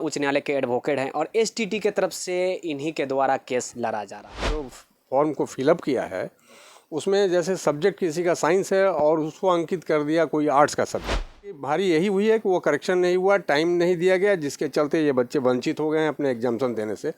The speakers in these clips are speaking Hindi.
उच्च न्यायालय के एडवोकेट हैं और एसटीटी के तरफ से इन्हीं के द्वारा केस लड़ा जा रहा है। जो फॉर्म को फिलअप किया है उसमें जैसे सब्जेक्ट किसी का साइंस है और उसको अंकित कर दिया कोई आर्ट्स का सब्जेक्ट। भारी यही हुई है कि वो करेक्शन नहीं हुआ, टाइम नहीं दिया गया, जिसके चलते ये बच्चे वंचित हो गए हैं अपने एग्जाम्शन देने से।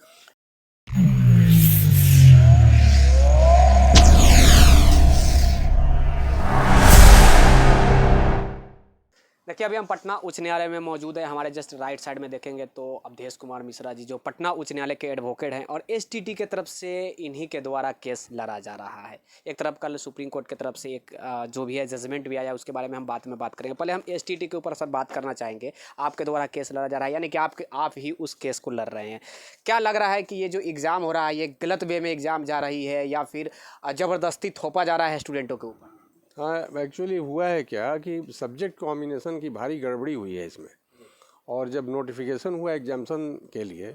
देखिए, अभी हम पटना उच्च न्यायालय में मौजूद है। हमारे जस्ट राइट साइड में देखेंगे तो अवधेश कुमार मिश्रा जी, जो पटना उच्च न्यायालय के एडवोकेट हैं और एसटीटी के तरफ से इन्हीं के द्वारा केस लड़ा जा रहा है। एक तरफ कल सुप्रीम कोर्ट की तरफ से एक जो भी है जजमेंट भी आया, उसके बारे में हम बाद में बात करेंगे। पहले हम एसटीटी के ऊपर सर बात करना चाहेंगे। आपके द्वारा केस लड़ा जा रहा है, यानी कि आप ही उस केस को लड़ रहे हैं। क्या लग रहा है कि ये जो एग्ज़ाम हो रहा है, ये गलत वे में एग्ज़ाम जा रही है या फिर ज़बरदस्ती थोपा जा रहा है स्टूडेंटों के ऊपर? हाँ, एक्चुअली हुआ है क्या कि सब्जेक्ट कॉम्बिनेशन की भारी गड़बड़ी हुई है इसमें। और जब नोटिफिकेशन हुआ एग्जाम्शन के लिए,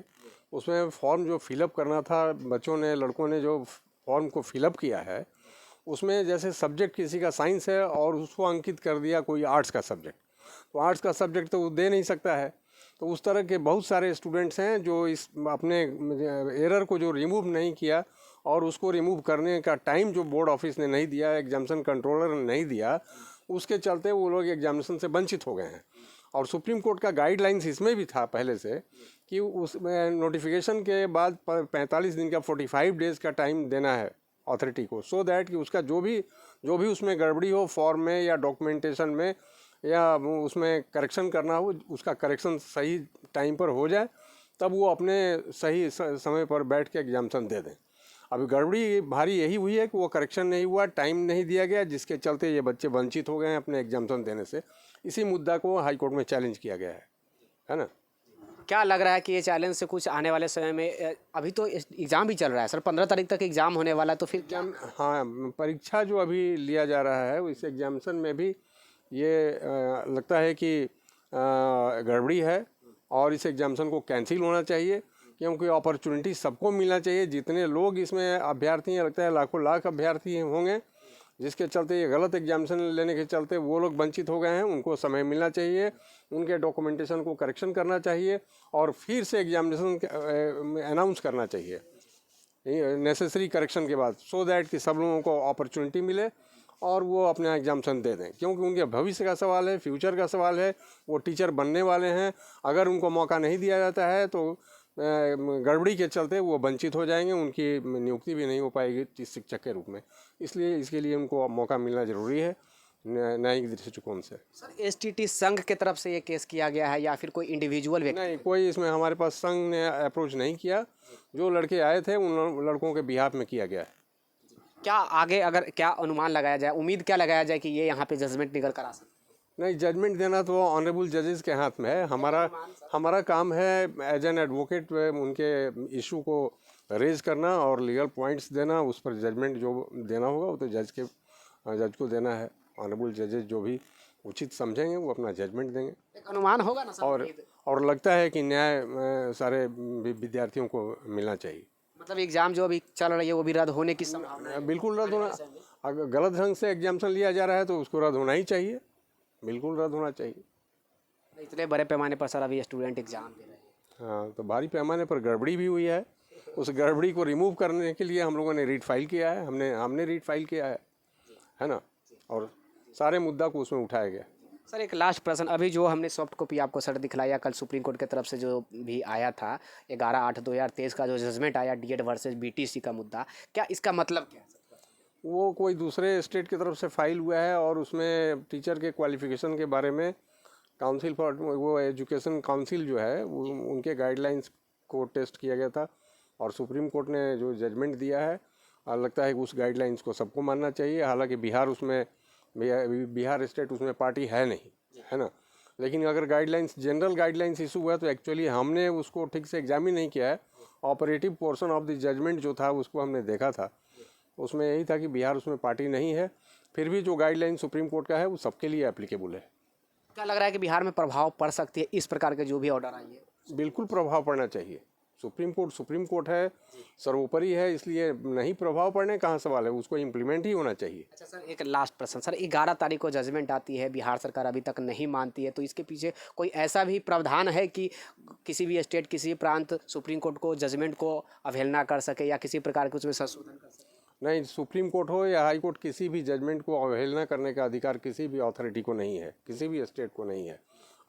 उसमें फॉर्म जो फिलअप करना था, लड़कों ने जो फॉर्म को फिलअप किया है उसमें जैसे सब्जेक्ट किसी का साइंस है और उसको अंकित कर दिया कोई आर्ट्स का सब्जेक्ट। तो आर्ट्स का सब्जेक्ट तो वो दे नहीं सकता है। तो उस तरह के बहुत सारे स्टूडेंट्स हैं जो इस अपने एरर को जो रिमूव नहीं किया, और उसको रिमूव करने का टाइम जो बोर्ड ऑफिस ने नहीं दिया, एग्जामिनेशन कंट्रोलर ने नहीं दिया, उसके चलते वो लोग एग्जामिनेशन से वंचित हो गए हैं। और सुप्रीम कोर्ट का गाइडलाइंस इसमें भी था पहले से कि उस नोटिफिकेशन के बाद 45 दिन का 45 डेज़ का टाइम देना है अथॉरिटी को, सो दैट कि उसका जो भी उसमें गड़बड़ी हो फॉर्म में या डॉक्यूमेंटेशन में या उसमें करेक्शन करना हो, उसका करेक्शन सही टाइम पर हो जाए, तब वो अपने सही समय पर बैठ के एग्जामिनेशन दे दें। अभी गड़बड़ी भारी यही हुई है कि वो करेक्शन नहीं हुआ, टाइम नहीं दिया गया, जिसके चलते ये बच्चे वंचित हो गए हैं अपने एग्जामिनेशन देने से। इसी मुद्दा को हाई कोर्ट में चैलेंज किया गया है ना। क्या लग रहा है कि ये चैलेंज से कुछ आने वाले समय में, अभी तो एग्ज़ाम भी चल रहा है सर, 15 तारीख तक एग्ज़ाम होने वाला है, तो फिर क्या? हाँ, परीक्षा जो अभी लिया जा रहा है इस एग्जामिनेशन में भी ये लगता है कि गड़बड़ी है और इस एग्जामिनेशन को कैंसिल होना चाहिए, क्योंकि अपॉर्चुनिटी सबको मिलना चाहिए। जितने लोग इसमें अभ्यर्थी हैं, लगता है लाखों लाख अभ्यर्थी होंगे, जिसके चलते ये गलत एग्जामिनेशन लेने के चलते वो लोग वंचित हो गए हैं। उनको समय मिलना चाहिए, उनके डॉक्यूमेंटेशन को करेक्शन करना चाहिए और फिर से एग्जामिनेशन अनाउंस करना चाहिए नेसेसरी करेक्शन के बाद, सो दैट कि सब लोगों को अपॉर्चुनिटी मिले और वो अपना एग्जामिनेशन दे दें। क्योंकि उनके भविष्य का सवाल है, फ्यूचर का सवाल है, वो टीचर बनने वाले हैं। अगर उनको मौका नहीं दिया जाता है तो गड़बड़ी के चलते वो वंचित हो जाएंगे, उनकी नियुक्ति भी नहीं हो पाएगी शिक्षक के रूप में। इसलिए इसके लिए उनको मौका मिलना ज़रूरी है न्यायिक दृष्टिकोण से। सर, एसटीटी संघ के तरफ से ये केस किया गया है या फिर कोई इंडिविजुअल व्यक्ति? नहीं, कोई इसमें हमारे पास संघ ने अप्रोच नहीं किया। जो लड़के आए थे उन लड़कों के बिहाफ में किया गया है। क्या आगे अगर क्या अनुमान लगाया जाए, उम्मीद क्या लगाया जाए कि ये यहाँ पे जजमेंट निकल कर आ सकता है? नहीं, जजमेंट देना तो ऑनरेबल जजेस के हाथ में है। हमारा काम है एज एन एडवोकेट उनके इशू को रेज करना और लीगल पॉइंट्स देना, उस पर जजमेंट जो देना होगा वो तो जज को देना है। ऑनरेबल जजेस जो भी उचित समझेंगे वो अपना जजमेंट देंगे। एक अनुमान होगा ना सर? और लगता है कि न्याय सारे विद्यार्थियों को मिलना चाहिए। मतलब एग्जाम जो अभी चल रही है वो भी रद्द होने की संभावना है? बिल्कुल रद्द होना। अगर गलत ढंग से एग्जामिनेशन लिया जा रहा है तो उसको रद्द होना ही चाहिए, बिल्कुल रद्द होना चाहिए। इतने बड़े पैमाने पर सर अभी स्टूडेंट एग्जाम दे रहे हैं। हाँ, तो भारी पैमाने पर गड़बड़ी भी हुई है। उस गड़बड़ी को रिमूव करने के लिए हम लोगों ने रीट फाइल किया है, हमने रीट फाइल किया है ना, और सारे मुद्दा को उसमें उठाया गया। सर, एक लास्ट प्रश्न, अभी जो हमने सॉफ्ट कॉपी आपको सर दिखलाया, कल सुप्रीम कोर्ट की तरफ से जो भी आया था 11/8/2023 का जो जजमेंट आया डीएड वर्सेस बीटीसी का मुद्दा, क्या इसका मतलब क्या है? वो कोई दूसरे स्टेट की तरफ से फाइल हुआ है और उसमें टीचर के क्वालिफिकेशन के बारे में काउंसिल फॉर वो एजुकेशन काउंसिल जो है उनके गाइडलाइंस को टेस्ट किया गया था और सुप्रीम कोर्ट ने जो जजमेंट दिया है, लगता है कि उस गाइडलाइंस को सबको मानना चाहिए। हालांकि बिहार स्टेट उसमें पार्टी है नहीं, है ना। लेकिन अगर जनरल गाइडलाइंस इशू हुआ तो एक्चुअली हमने उसको ठीक से एग्जामिन नहीं किया है। Operative portion of the judgment जो था उसको हमने देखा था, उसमें यही था कि बिहार उसमें पार्टी नहीं है। फिर भी जो गाइडलाइन सुप्रीम कोर्ट का है वो सबके लिए एप्लीकेबल है। क्या लग रहा है कि बिहार में प्रभाव पड़ सकती है इस प्रकार के जो भी ऑर्डर आएंगे? बिल्कुल प्रभाव पड़ना चाहिए। सुप्रीम कोर्ट है, सर्वोपरि है, इसलिए नहीं प्रभाव पड़ने कहाँ सवाल है, उसको इम्प्लीमेंट ही होना चाहिए। अच्छा सर, एक लास्ट प्रश्न सर, 11 तारीख को जजमेंट आती है, बिहार सरकार अभी तक नहीं मानती है, तो इसके पीछे कोई ऐसा भी प्रावधान है कि किसी भी स्टेट, किसी भी प्रांत सुप्रीम कोर्ट को जजमेंट को अवहेलना कर सके या किसी प्रकार के उसमें संशोधन कर सके? नहीं, सुप्रीम कोर्ट हो या हाई कोर्ट, किसी भी जजमेंट को अवहेलना करने का अधिकार किसी भी अथॉरिटी को नहीं है, किसी भी स्टेट को नहीं है।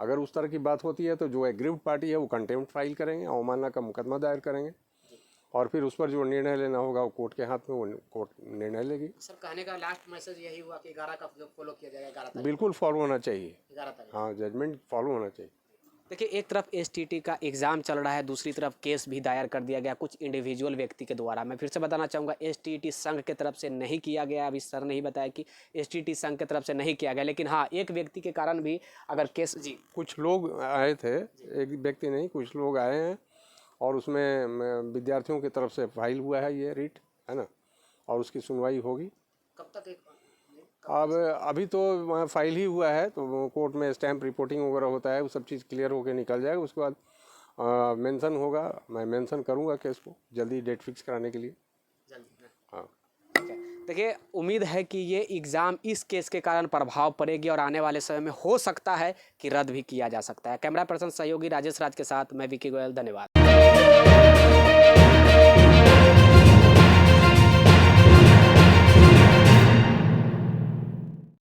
अगर उस तरह की बात होती है तो जो एग्रीव्ड पार्टी है वो कंटेम्प्ट फाइल करेंगे, अवमानना का मुकदमा दायर करेंगे, और फिर उस पर जो निर्णय लेना होगा वो कोर्ट के हाथ में, वो कोर्ट निर्णय लेगी। सर, कहने का लास्ट मैसेज यही हुआ कि 11 का फॉलो किया जाएगा, 11 तारीख, बिल्कुल फॉलो होना चाहिए, 11 तारीख। हाँ, जजमेंट फॉलो होना चाहिए। देखिए, एक तरफ एसटीटी का एग्ज़ाम चल रहा है, दूसरी तरफ केस भी दायर कर दिया गया कुछ इंडिविजुअल व्यक्ति के द्वारा। मैं फिर से बताना चाहूँगा, एसटीटी संघ के तरफ से नहीं किया गया। अभी सर ने ही बताया कि एसटीटी संघ के तरफ से नहीं किया गया, लेकिन हाँ, एक व्यक्ति के कारण भी अगर केस जी कुछ लोग आए थे, एक व्यक्ति नहीं, कुछ लोग आए हैं, और उसमें विद्यार्थियों की तरफ से फाइल हुआ है ये रिट, है ना, और उसकी सुनवाई होगी। कब तक अब अभी तो वहाँ फाइल ही हुआ है, तो कोर्ट में स्टैम्प रिपोर्टिंग वगैरह होता है, वो सब चीज़ क्लियर होकर निकल जाएगा। उसके बाद मेंशन होगा, मैं मेंशन करूँगा केस को जल्दी डेट फिक्स कराने के लिए। जल्दी? हाँ, ठीक है। देखिए, उम्मीद है कि ये एग्ज़ाम इस केस के कारण प्रभाव पड़ेगी और आने वाले समय में हो सकता है कि रद्द भी किया जा सकता है। कैमरा पर्सन सहयोगी राजेश राज के साथ मैं विकी गोयल, धन्यवाद।